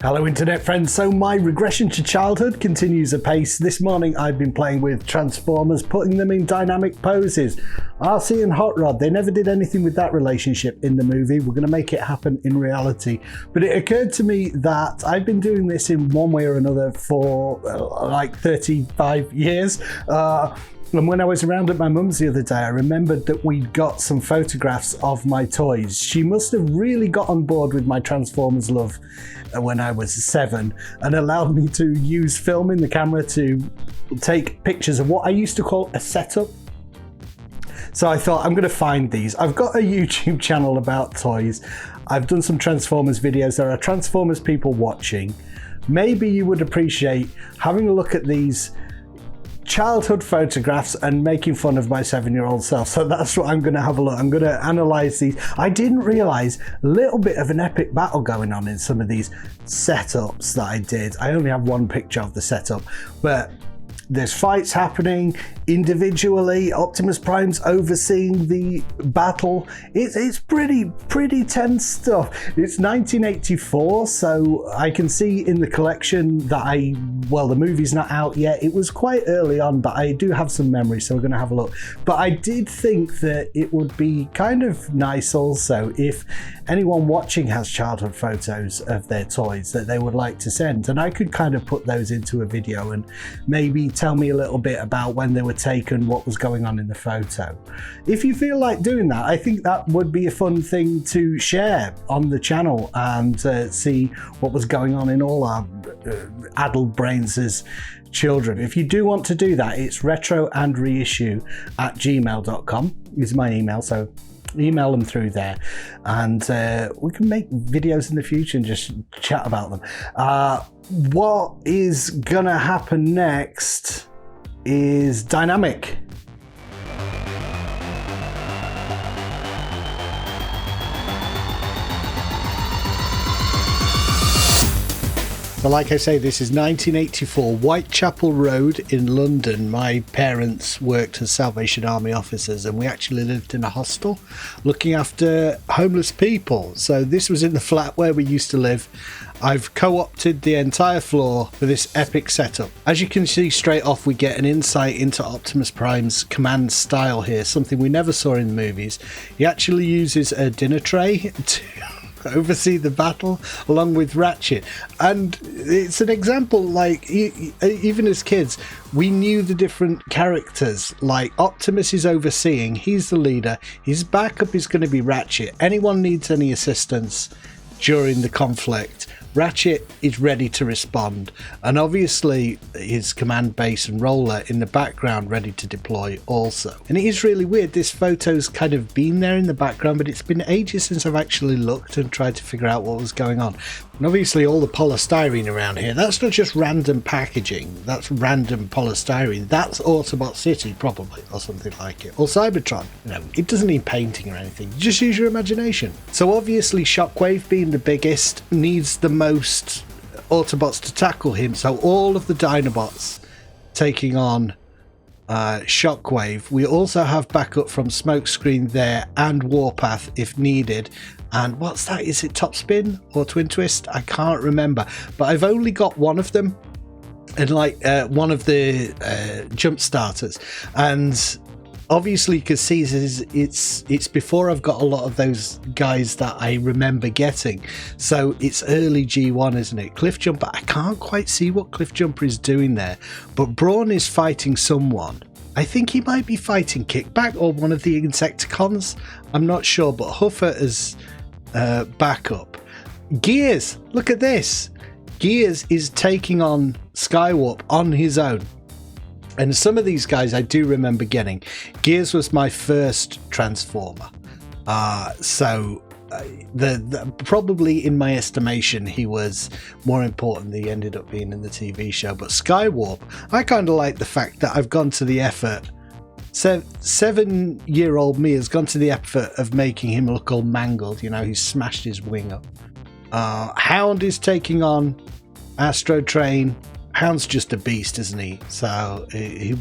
Hello internet friends, so my regression to childhood continues apace. This morning I've been playing with Transformers, putting them in dynamic poses. RC and Hot Rod, they never did anything with that relationship in the movie. We're going to make it happen in reality. But it occurred to me that I've been doing this in one way or another for like 35 years. And when I was around at my mum's the other day, I remembered that we'd got some photographs of my toys. She must have really got on board with my Transformers love when I was 7 and allowed me to use film in the camera to take pictures of what I used to call a setup. So I thought, I'm going to find these. I've got a YouTube channel about toys. I've done some Transformers videos. There are Transformers people watching. Maybe you would appreciate having a look at these childhood photographs and making fun of my 7-year-old self. So that's what I'm going to have a look. I'm going to analyze these. I didn't realize a little bit of an epic battle going on in some of these setups that I did. I only have one picture of the setup, but there's fights happening individually. Optimus Prime's overseeing the battle. It's pretty tense stuff. It's 1984, so I can see in the collection that the movie's not out yet. It was quite early on, but I do have some memories, so we're going to have a look. But I did think that it would be kind of nice also if anyone watching has childhood photos of their toys that they would like to send, and I could kind of put those into a video and maybe tell me a little bit about when they were taken, what was going on in the photo. If you feel like doing that, I think that would be a fun thing to share on the channel and see what was going on in all our addled brains as children. If you do want to do that, it's retroandreissue@gmail.com is my email, so email them through there, and we can make videos in the future and just chat about them. What is gonna happen next is dynamic. So like I say, this is 1984, Whitechapel Road in London. My parents worked as Salvation Army officers and we actually lived in a hostel looking after homeless people. So this was in the flat where we used to live. I've co-opted the entire floor for this epic setup. As you can see straight off, we get an insight into Optimus Prime's command style here, something we never saw in the movies. He actually uses a dinner tray to oversee the battle along with Ratchet, and it's an example, like, even as kids we knew the different characters. Like Optimus is overseeing, he's the leader, his backup is going to be Ratchet. Anyone needs any assistance during the conflict, Ratchet is ready to respond, and obviously his command base and roller in the background ready to deploy also. And it is really weird, this photo's kind of been there in the background, but it's been ages since I've actually looked and tried to figure out what was going on. And obviously all the polystyrene around here, that's not just random packaging, that's random polystyrene. That's Autobot City probably, or something like it, or Cybertron. You know, it doesn't need painting or anything, just use your imagination. So obviously Shockwave, being the biggest, needs the most Autobots to tackle him, so all of the Dinobots taking on Shockwave. We also have backup from Smokescreen there and Warpath if needed. And what's that? Is it Top Spin or Twin Twist? I can't remember, but I've only got one of them, and like one of the jump starters, and obviously because Caesar's, it's before I've got a lot of those guys that I remember getting, so it's early G1, isn't it? Cliffjumper, I can't quite see what Cliffjumper is doing there, but Brawn is fighting someone. I think he might be fighting Kickback or one of the Insecticons, I'm not sure, but Huffer is backup. Gears, look at this, Gears is taking on Skywarp on his own. And some of these guys I do remember getting. Gears was my first Transformer. Probably in my estimation, he was more important than he ended up being in the TV show. But Skywarp, I kind of like the fact that I've gone to the effort. 7-year-old me has gone to the effort of making him look all mangled. You know, he's smashed his wing up. Hound is taking on Astro Train. Hound's just a beast, isn't he? So he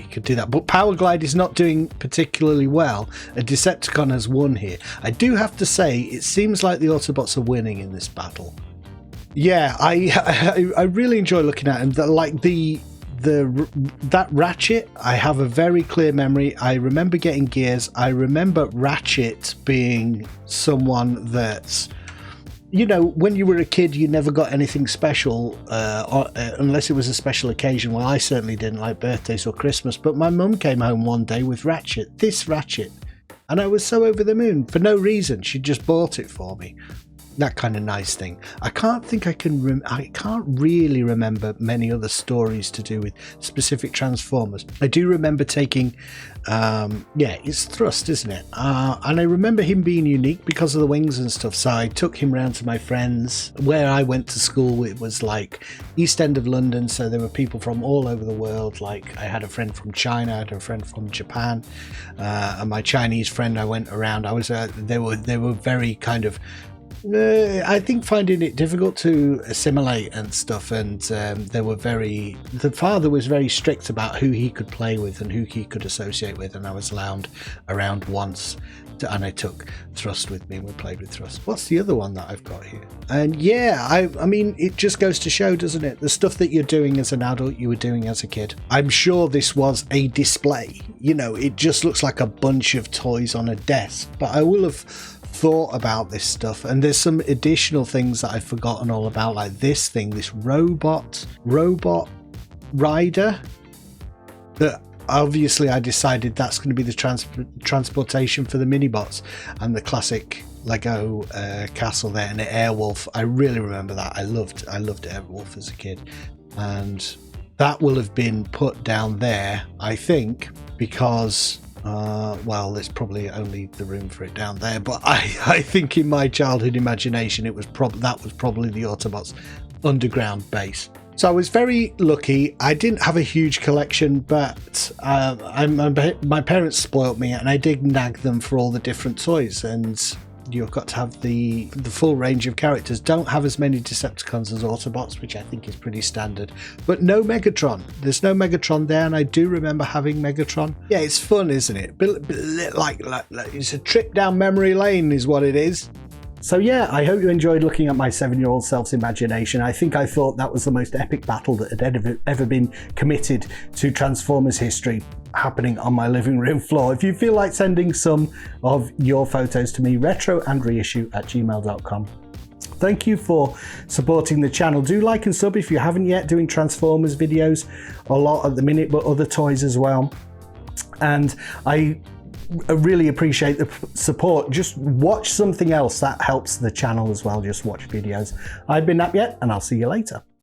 could do that. But Powerglide is not doing particularly well. A Decepticon has won here. I do have to say, it seems like the Autobots are winning in this battle. Yeah, I really enjoy looking at him. Like that Ratchet, I have a very clear memory. I remember getting Gears. I remember Ratchet being someone that's, you know, when you were a kid, you never got anything special unless it was a special occasion. Well, I certainly didn't, like birthdays or Christmas. But my mum came home one day with Ratchet, this Ratchet, and I was so over the moon for no reason. She just bought it for me. That kind of nice thing. I can't really remember many other stories to do with specific Transformers. I do remember taking, it's Thrust, isn't it? And I remember him being unique because of the wings and stuff. So I took him round to my friends. Where I went to school, it was like East End of London. So there were people from all over the world. Like I had a friend from China, I had a friend from Japan, and my Chinese friend. I went around. They were very kind of. I think finding it difficult to assimilate and stuff, and the father was very strict about who he could play with and who he could associate with, and I was allowed around once, and I took Thrust with me and we played with Thrust. What's the other one that I've got here? And yeah, I mean, it just goes to show, doesn't it? The stuff that you're doing as an adult, you were doing as a kid. I'm sure this was a display. You know, it just looks like a bunch of toys on a desk, but I will have thought about this stuff, and there's some additional things that I've forgotten all about, like this thing, this robot rider, that obviously I decided that's going to be the transportation for the minibots, and the classic Lego castle there, and the Airwolf. I really remember that. I loved Airwolf as a kid, and that will have been put down there, I think, because well, there's probably only the room for it down there, but I think in my childhood imagination, that was probably the Autobots underground base. So I was very lucky. I didn't have a huge collection, but my parents spoilt me, and I did nag them for all the different toys, and you've got to have the full range of characters. Don't have as many Decepticons as Autobots, which I think is pretty standard, but no Megatron. There's no Megatron there, and I do remember having Megatron. Yeah, it's fun, isn't it? Like it's a trip down memory lane is what it is. So yeah, I hope you enjoyed looking at my 7-year-old self's imagination. I thought that was the most epic battle that had ever been committed to Transformers history, happening on my living room floor. If you feel like sending some of your photos to me, retroandreissue@gmail.com. Thank you for supporting the channel. Do like and sub if you haven't yet. Doing Transformers videos a lot at the minute, but other toys as well. And I really appreciate the support. Just watch something else, that helps the channel as well. Just watch videos. I've been Nap Yet, and I'll see you later.